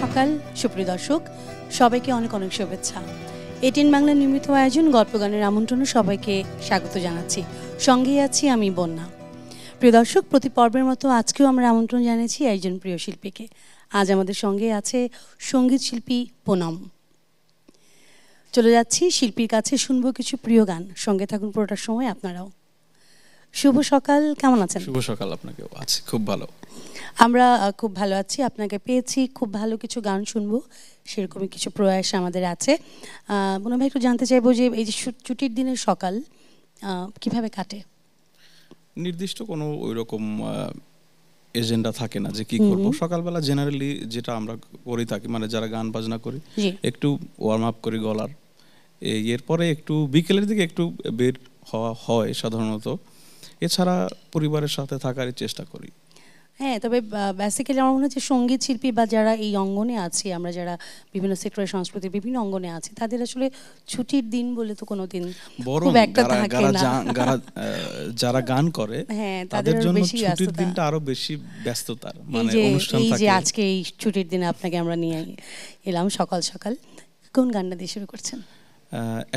সকাল সুপ্রিয় দর্শক, সবাইকে অনেক অনেক শুভেচ্ছা। এটিএন বাংলা নিয়মিত আয়োজন গল্প গানের আমন্ত্রণে সবাইকে স্বাগত জানাচ্ছি। সঙ্গেই আছি আমি বন্যা। প্রিয় দর্শক, প্রতি পর্বের মতো আজকেও আমরা আমন্ত্রণ জানিয়েছি একজন প্রিয় শিল্পীকে। আজ আমাদের সঙ্গে আছে সঙ্গীত শিল্পী পুনম। চলে যাচ্ছি শিল্পীর কাছে, শুনবো কিছু প্রিয় গান। সঙ্গে থাকুন পুরোটার সময় আপনারাও। শুভ সকাল, কেমন আছেন? শুভ সকাল আপনাকেও। আছি খুব ভালো। আমরা খুব ভালো আছি, আপনাকে পেয়েছি। খুব ভালো কিছু গান শুনবো, সেরকমই কিছু প্রয়াস আমাদের আছে। মনে ভাই, একটু জানতে চাইবো যে এই যে ছুটির দিনের সকাল কিভাবে কাটে? নির্দিষ্ট কোনো ওইরকম এজেন্ডা থাকে না যে কি করব। সকালবেলা জেনারেলি যেটা আমরা করে থাকি, মানে যারা গান বাজনা করি, একটু ওয়ার্ম আপ করি গলার, এরপরে একটু বিকেলের দিকে একটু বের হওয়া হয় সাধারণত। এছাড়া পরিবারের সাথে থাকারই চেষ্টা করি। হ্যাঁ, তবে বেসিক্যালি আমার মনে হচ্ছে সঙ্গীত শিল্পী বা যারা এই অঙ্গনে আছি, আমরা যারা বিভিন্ন সেক্টরের সংস্কৃতির বিভিন্ন অঙ্গনে আছি, তাদের আসলে ছুটির দিন বলে তো কোনো দিন খুব একটা থাকে না। যারা গান করে তাদের জন্য ছুটির দিনটা আরো বেশি ব্যস্ততার, মানে অনুষ্ঠান থাকে। এই যে আজকে এই ছুটির দিনে আপনাকে আমরা নিয়ে এলাম সকাল সকাল, কোন গানটা দিয়ে শুরু করছেন?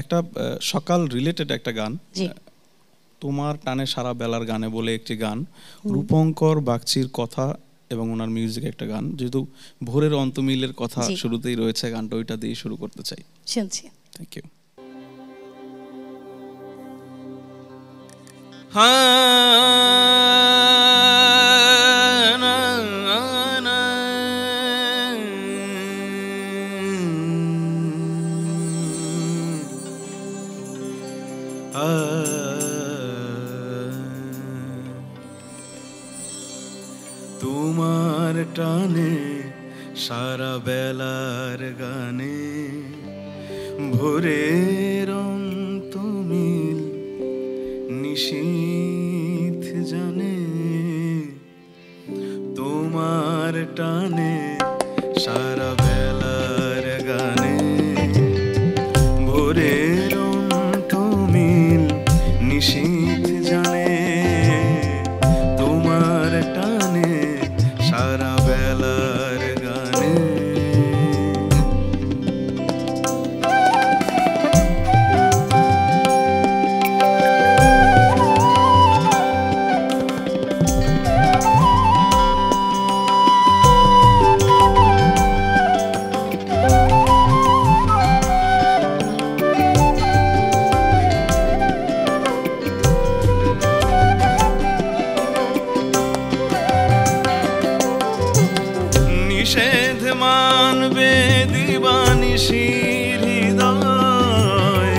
একটা সকাল রিলেটেড একটা গান, তোমার টানে সারা বেলার গানে বলে একটি গান, রূপঙ্কর বাগচির কথা এবং ওনার মিউজিক একটা গান। যেহেতু ভোরের অন্তমিলের কথা শুরুতেই রয়েছে গানটা, ওইটা দিয়ে শুরু করতে চাই। শুনছি। Thank you. তোমার টানে সারা বেলার গানে ভোরের অন্তমিল নিশীথ জানে, তোমার টানে সারা বেলার গানে ভোরের অন্তমিল নিশীথ জানে, তোমার টানে সারা বেলার গানে। নিষেধ মানবে দিবানিশির হৃদয়,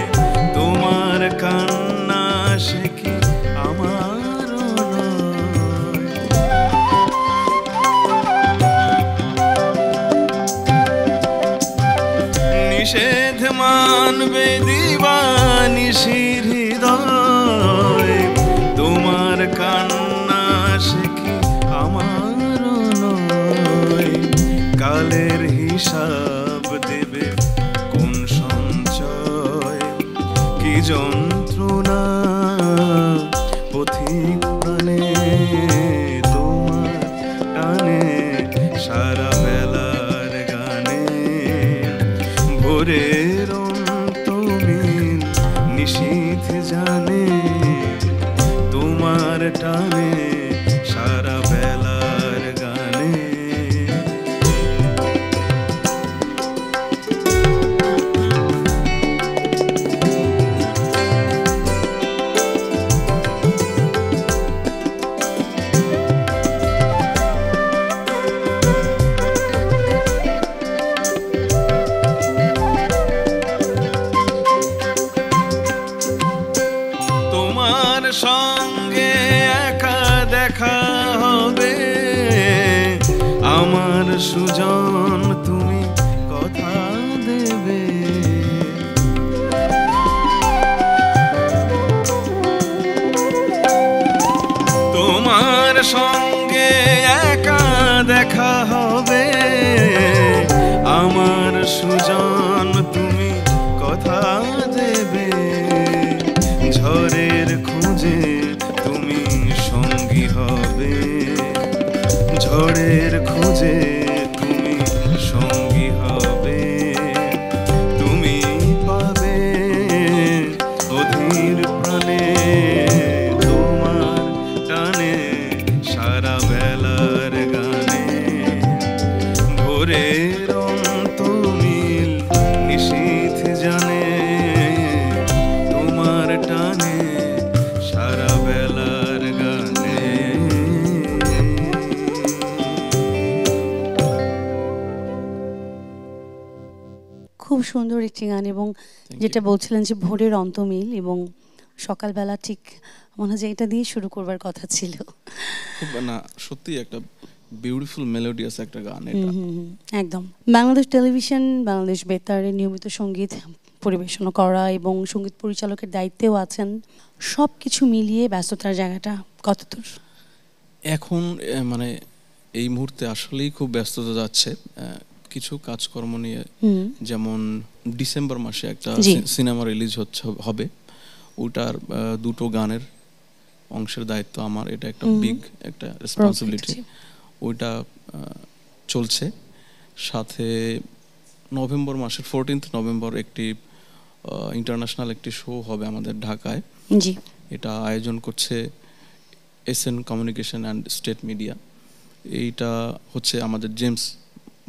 তোমার কান্না সে কি আমার নয়। নিষেধ মানবে দিবানিশির হৃদয়, তোমার কান্না সে কি আমার নয়। কালের হিসাব দেবে কোন সঞ্চয়, কি যন্ত্রণা পথিক প্রাণে, তোমার টানে সারা বেলার গানে ভোরের অন্তমিল নিশীথ জানে, তোমার টানে সারা বেলার গানে। তোমার সঙ্গে একা দেখা হবে, আমার সুজন তুমি কথা দেবে। তোমার সঙ্গে একা দেখা হবে, আমার সুজন তুমি কথা দেবে। ঝড়ের খোঁজে তুমি সঙ্গী হবে, ঝড়ের খোঁজে তুমি সঙ্গী খুব সুন্দর একটি গান, এবং যেটা বলছিলেন যে ভোরের অন্তমিল, এবং সকালবেলা ঠিক মনে হয় যে এটা দিয়ে শুরু করবার কথা ছিল। খুব না সত্যি একটা বিউটিফুল মেলোডিয়াস একটা গান এটা। একদম। বাংলাদেশ টেলিভিশন, বাংলাদেশ বেতারে নিয়মিত সঙ্গীত পরিবেশনা করা এবং সঙ্গীত পরিচালকের দায়িত্বেও আছেন, সব কিছু মিলিয়ে ব্যস্ততার জায়গাটা কতদূর? এখন মানে এই মুহূর্তে আসলেই খুব ব্যস্ততা যাচ্ছে কিছু কাজকর্ম নিয়ে। যেমন ডিসেম্বর মাসে একটা সিনেমা রিলিজ হবে, ওটার 2টো গানের অংশের দায়িত্ব আমার, এটা একটা বিগ একটা রেসপন্সিবিলিটি, ওইটা চলছে। সাথে নভেম্বর মাসের 14 নভেম্বর একটি ইন্টারন্যাশনাল একটি শো হবে আমাদের ঢাকায়। জি, এটা আয়োজন করছে SN communication and state media. এইটা হচ্ছে আমাদের জেমস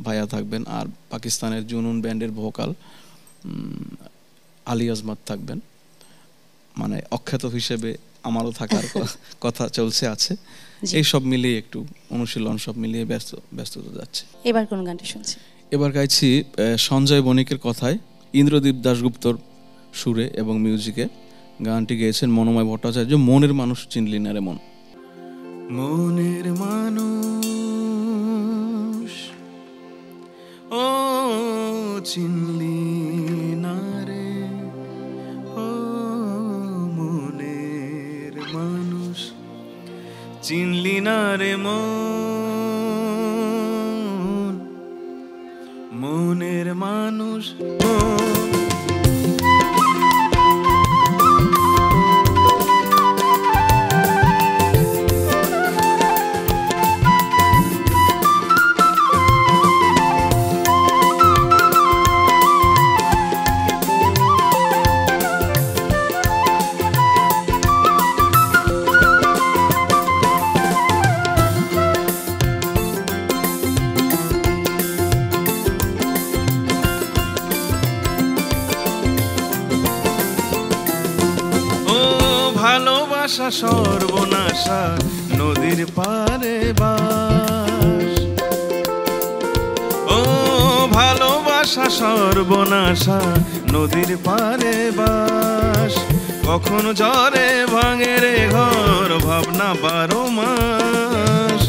ভাইয়া থাকবেন, আর পাকিস্তানের জুনুন ব্যান্ডের ভোকাল আলী আজমাত থাকবেন, মানে অখ্যাত হিসেবে আমারও থাকার কথা চলছে আছে। এই সব মিলিয়ে একটু অনুশীলন সব মিলিয়ে ব্যস্ততা যাচ্ছে। এবার কোন গানটি শুনছি? এবার গাইছি সঞ্জয় বণিকের কথায় ইন্দ্রদীপ দাশগুপ্তর সুরে এবং মিউজিকে। গানটি গেয়েছেন মনোময় ভট্টাচার্য। মনের মানুষ চিনলি না রে মন। মনের মানুষ ও চিনলি না রে, ও মনের মানুষ চিনলি না রে মন, মনের মানুষ ভালোবাসা সর্বনাশা নদীর পারে বাস, ও ভালোবাসা সর্বনাশা নদীর পারে বাস। কখন ঝরে ভাঙে রে ঘর ভাবনা 12 মাস,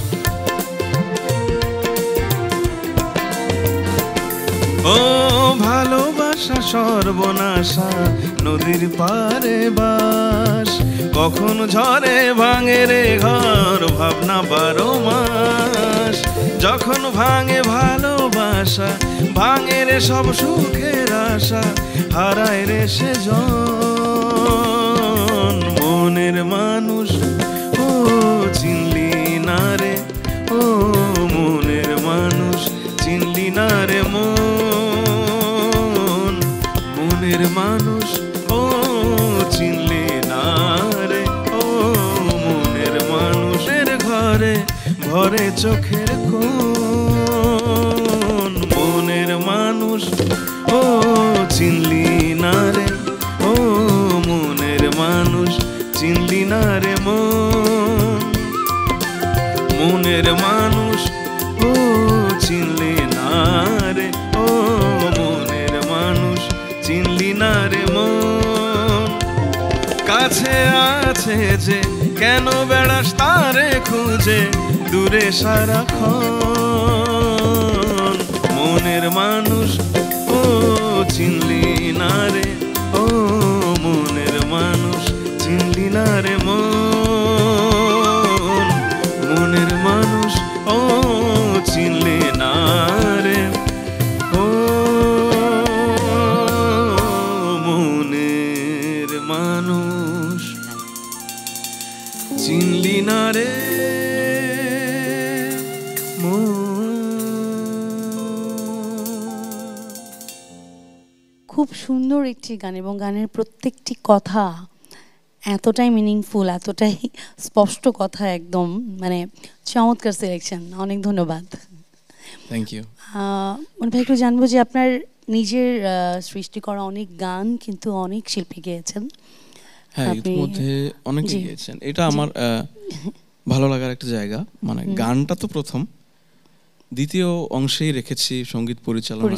ও ভালোবাসা সর্বনাশা নদীর পারে বাস। কখন ঝরে ভাঙে রে ঘর ভাবনা 12 মাস। যখন ভাঙে ভালোবাসা ভাঙে রে সব সুখের আশা, হারায় রে সে জন। মনের মানুষ ও চিনলি না রে, ও মনের মানুষ চিনলি না রে মন, মনের মানুষ ও চিনলি না রে, ও মনের মানুষের ঘরে ভরে চোখের কোণ। মনের মানুষ ও চিনলি না রে, ও মনের মানুষ চিনলি না রে মন, মনের মানুষ ও চিনলি না রে, ও মনের মানুষ চিনলি না রে মন। কাছে আছে যে কেন বেড়াস তারে খুঁজে দূরে সারাক্ষণ। মনের মানুষ ও চিনলি না রে, ও মনের মানুষ চিনলি না রে মন, মনের মানুষ ও চিনলি না রে, ও মনের মানুষ চিনলি না রে খুব সুন্দর একটি গান, এবং গানের প্রত্যেকটি কথা এতটাই মিনিংফুল, এতটাই স্পষ্ট কথা, একদম মানে চমৎকার সিলেকশন। অনেক ধন্যবাদ। Thank you. মনে ভাই একটু জানবো যে আপনার নিজের সৃষ্টি করা অনেক গান কিন্তু অনেক শিল্পী গেয়েছেন। হ্যাঁ, ইতিমধ্যে অনেকে গেয়েছেন। এটা আমার ভালো লাগার একটা জায়গা। মানে গানটা তো প্রথম, দ্বিতীয় অংশেই রেখেছি সঙ্গীত পরিচালক।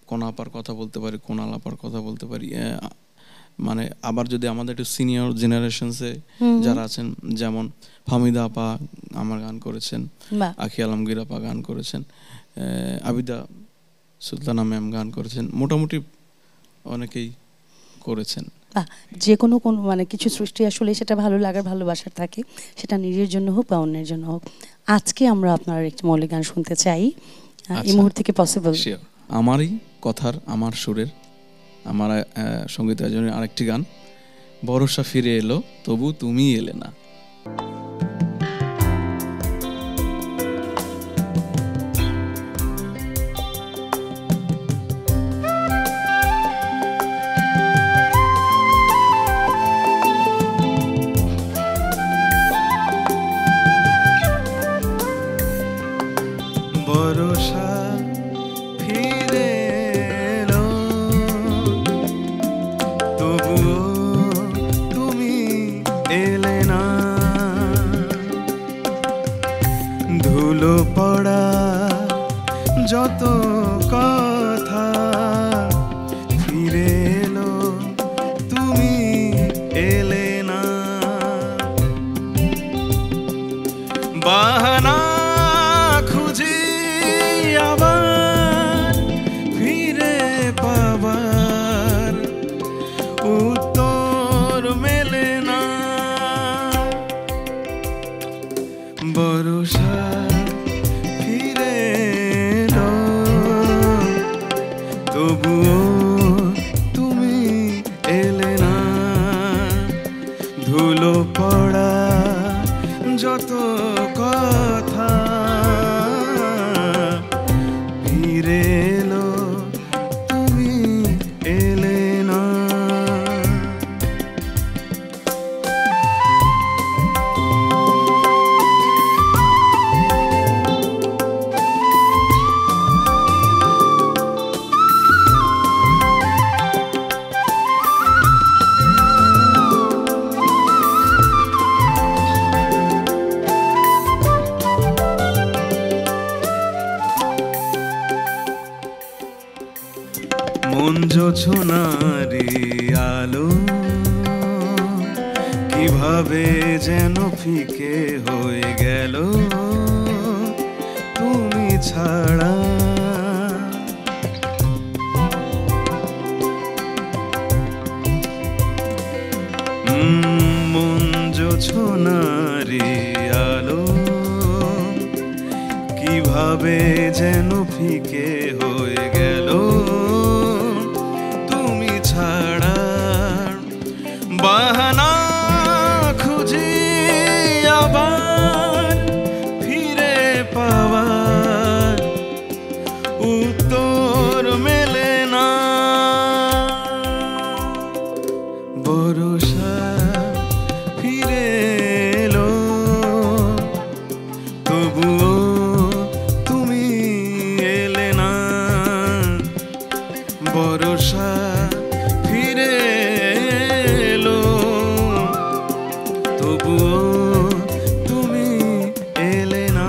কোন আপার কথা বলতে পারি, কোন আলাপার কথা বলতে পারি। মানে আবার যদি আমাদের একটু সিনিয়র জেনারেশনসে যারা আছেন, যেমন ফাহমিদা আপা আমার গান করেছেন, আখি আলমগীর আপা গান করেছেন, আবিদা সুলতানা ম্যাম গান করেছেন, মোটামুটি অনেকেই করেছেন। যে কোনো মানে কিছু সৃষ্টি আসলে সেটা ভালো লাগার ভালোবাসার থাকে, সেটা নিজের জন্য হোক বা অন্যের জন্য হোক। আজকে আমরা আপনার একটি মৌলিক গান শুনতে চাই, এই মুহূর্তে কি পসিবল? আমারই কথার, আমার সুরের, আমার সঙ্গীত আয়োজনের আরেকটি গান, ভরসা ফিরে এলো তবু তুমি এলে না। ভরসা ফিরে এলো তবুও তুমি এলে না, ধুলো পড়া যত কথা ফিরে এলো তুমি এলে না, বাহানা খুঁজি আবার ফিরে পাবার উত্তর মেলে না, ভরসা ফিরে এলো তবুও তুমি এলে না, ধুলো পড়া যত কথা ফিরে এলো তুমি এলে না। মন জোছনারি আলো কিভাবে যেন ফিকে হয়ে গেল তুমি ছাড়া, মন জোছনারি আলো কিভাবে যেন ফিকে হয়ে গেল তুমি ছাড়া, বাহানা খুঁজি আবার ফিরে পাওয়ার উত্তর মেলে না, ভরসা ফিরে এলো তবুও তুমি এলে না, ভরসা ফিরে এলো তবুও তুমি এলে না।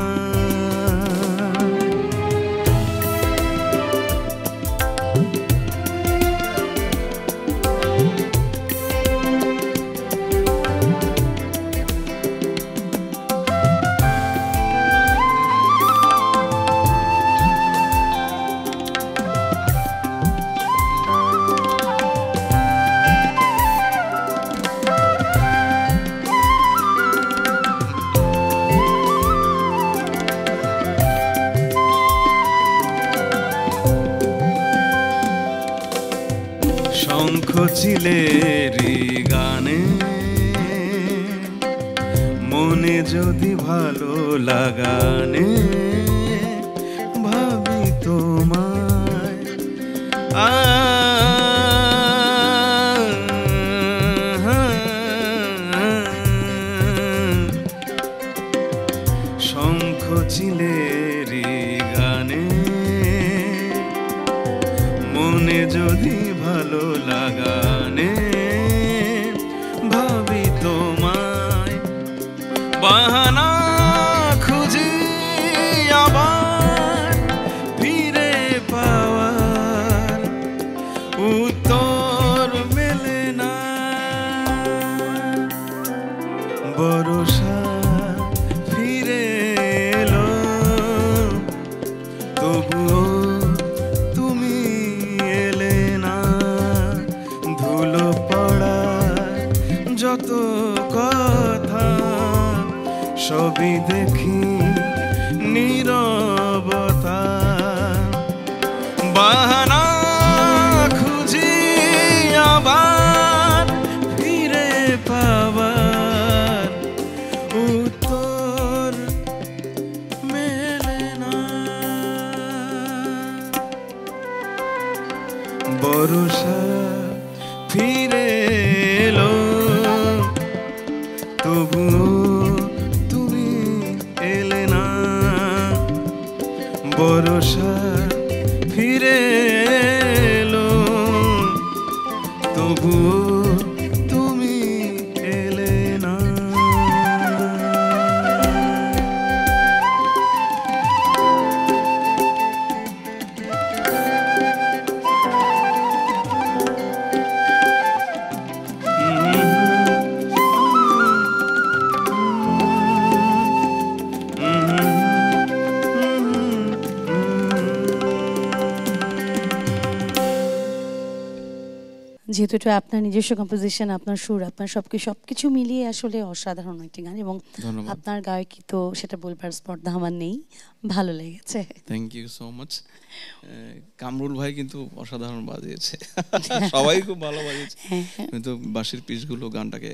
শঙ্খ চিলেরি গানে মনে যদি ভালো লাগানে ভাবি তোমায়, শঙ্খ চিলেরি গানে মনে যদি ভালো লাগানে ভাবি তোমায়, বাহানা খুঁজি আবার ফিরে পাওয়ার সবই দেখি নীরবতা, বাহানা খুঁজি আবার ফিরে পাবার উত্তর মেলে না। বর্ষা ফিরে এলো তবুও তুমি এলে না। বর্ষা ফিরে এলো তবুও তুমি এলে না। যেহেতু এটা আপনার নিজস্ব কম্পোজিশন, আপনার সুর, আপনার সবকিছু মিলিয়ে আসলে অসাধারণ একটি গান, এবং আপনার গায়কি তো সেটা বলবার স্পর্ধা আমার নেই, ভালো লেগেছে। Thank you so much. Kamrul ভাই কিন্তু অসাধারণ বাজিয়েছে, সবাই খুব ভালো বাজিয়েছে, কিন্তু বাঁশির পিসগুলো গানটাকে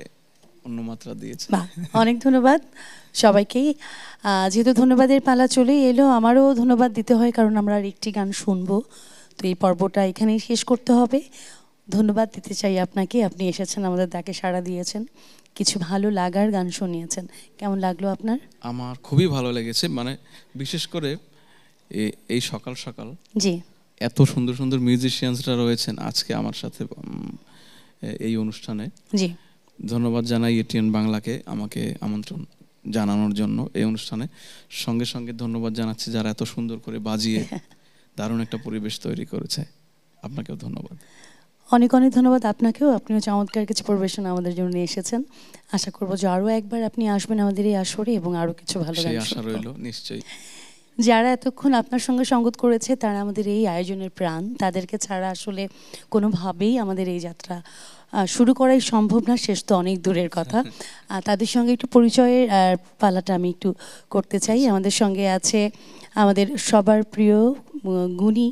অন্য মাত্রা দিয়েছে। অনেক ধন্যবাদ সবাইকেই। যেহেতু ধন্যবাদের পালা চলে এলো, আমারও ধন্যবাদ দিতে হয়, কারণ আমরা আর একটি গান শুনবো, তো এই পর্বটা এখানেই শেষ করতে হবে। ধন্যবাদ দিতে চাই আপনাকে, আপনি এসেছেন, আমাদের ডাকে সাড়া দিয়েছেন, কিছু ভালো লাগার গান শুনিয়েছেন। কেমন লাগলো আপনার? আমার খুবই ভালো লেগেছে, মানে বিশেষ করে এই সকাল সকাল জি এত সুন্দর সুন্দর মিউজিশিয়ানসরা রয়েছেন আজকে আমার সাথে এই অনুষ্ঠানে। জি ধন্যবাদ জানাই এটিএন বাংলাকে আমাকে আমন্ত্রণ জানানোর জন্য এই অনুষ্ঠানে। সঙ্গে সঙ্গে ধন্যবাদ জানাচ্ছি যারা এত সুন্দর করে বাজিয়ে দারুণ একটা পরিবেশ তৈরি করেছে, আপনাকেও ধন্যবাদ। অনেক অনেক ধন্যবাদ আপনাকেও, আপনিও চমৎকার কিছু পরিবেশন আমাদের জন্য নিয়ে এসেছেন। আশা করবো যে আরও একবার আপনি আসবেন আমাদের এই আসরে, এবং আরও কিছু ভালো গান আশা রইল। নিশ্চয়ই যারা এতক্ষণ আপনার সঙ্গে সঙ্গত করেছে তারা আমাদের এই আয়োজনের প্রাণ, তাদেরকে ছাড়া আসলে কোনোভাবেই আমাদের এই যাত্রা শুরু করাই সম্ভব না, শেষ তো অনেক দূরের কথা। তাদের সঙ্গে একটু পরিচয়ের পালাটা আমি একটু করতে চাই। আমাদের সঙ্গে আছে আমাদের সবার প্রিয় গুণী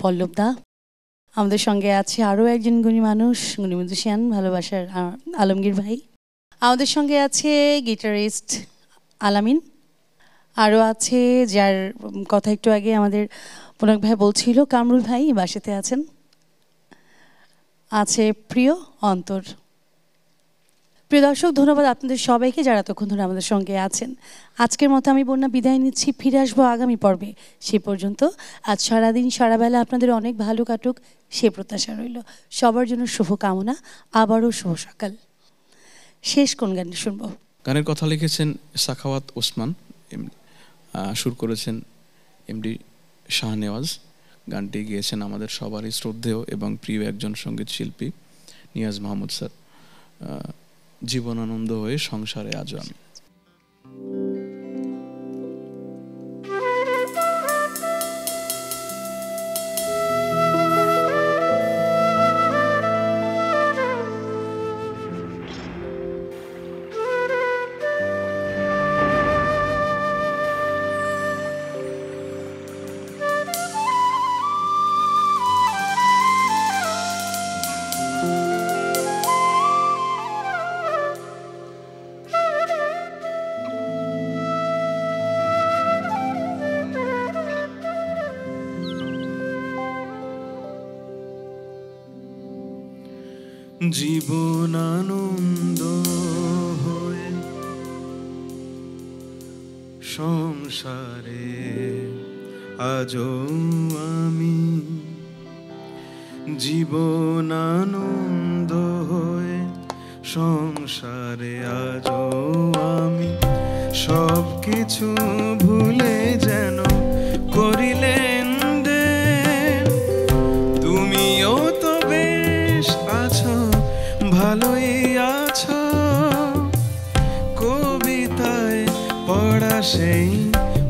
পল্লবদা, আমাদের সঙ্গে আছে আরও একজন গুণী মানুষ, গুণী মিউজিশিয়ান, ভালোবাসার আলমগীর ভাই, আমাদের সঙ্গে আছে গিটারিস্ট আলামিন, আরও আছে যার কথা একটু আগে আমাদের পুনক ভাই বলছিল, কামরুল ভাই বাসাতে আছেন, আছে প্রিয় অন্তর। প্রিয় দর্শক, ধন্যবাদ আপনাদের সবাইকে যারা এতক্ষণ ধরে আমাদের সঙ্গে আছেন। আজকের মতো আমি বন্যা বিদায় নিচ্ছি, ফিরে আসবো আগামী পর্বে। সে পর্যন্ত আজ সারাদিন সারাবেলা আপনাদের অনেক ভালো কাটুক সে প্রত্যাশা রইল। সবার জন্য শুভকামনা, আবারও শুভ সকাল। শেষ কোন গানটি শুনবো? গানের কথা লিখেছেন সাখাওয়াত ওসমান, সুর করেছেন এমডি শাহনেওয়াজ, গানটি গেয়েছেন আমাদের সবারই শ্রদ্ধেয় এবং প্রিয় একজন সঙ্গীত শিল্পী নিয়াজ মাহমুদ স্যার। জীবনানন্দ হয়ে সংসারে আজও আমি। জীবনানন্দ হয়ে সংসারে আজও আমি, জীবনানন্দ হয়ে সংসারে আজও আমি, সব কিছু ভুলে যেন করিলেন দে, তুমিও তো বেশ আছো, ভালোই আছো, কবিতায় পড়া সেই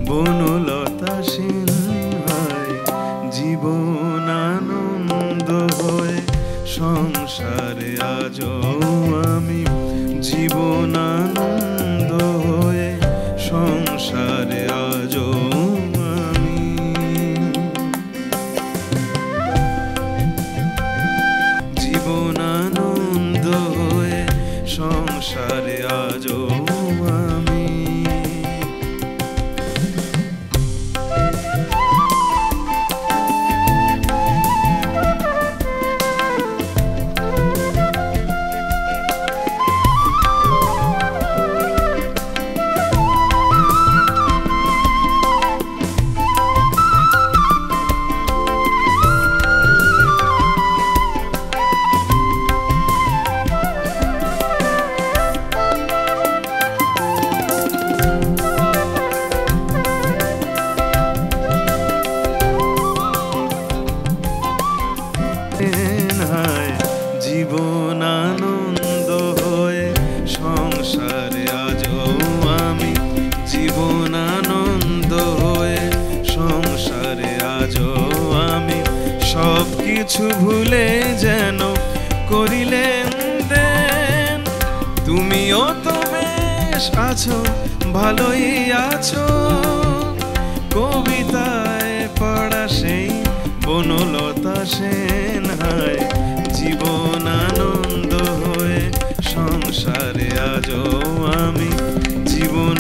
বনলতা সিনহায়, জীবনানন্দ হয়ে সংসারে আজও আমি, জীবনানন্দ হয়ে কিছু ভুলে যেন করিলেন দেন। তুমিও তো বেশ আছো, ভালোই আছো, কবিতায় পড়া সেই বনলতা সেন। হায় জীবন আনন্দ হয়ে সংসারে আজও আমি জীবন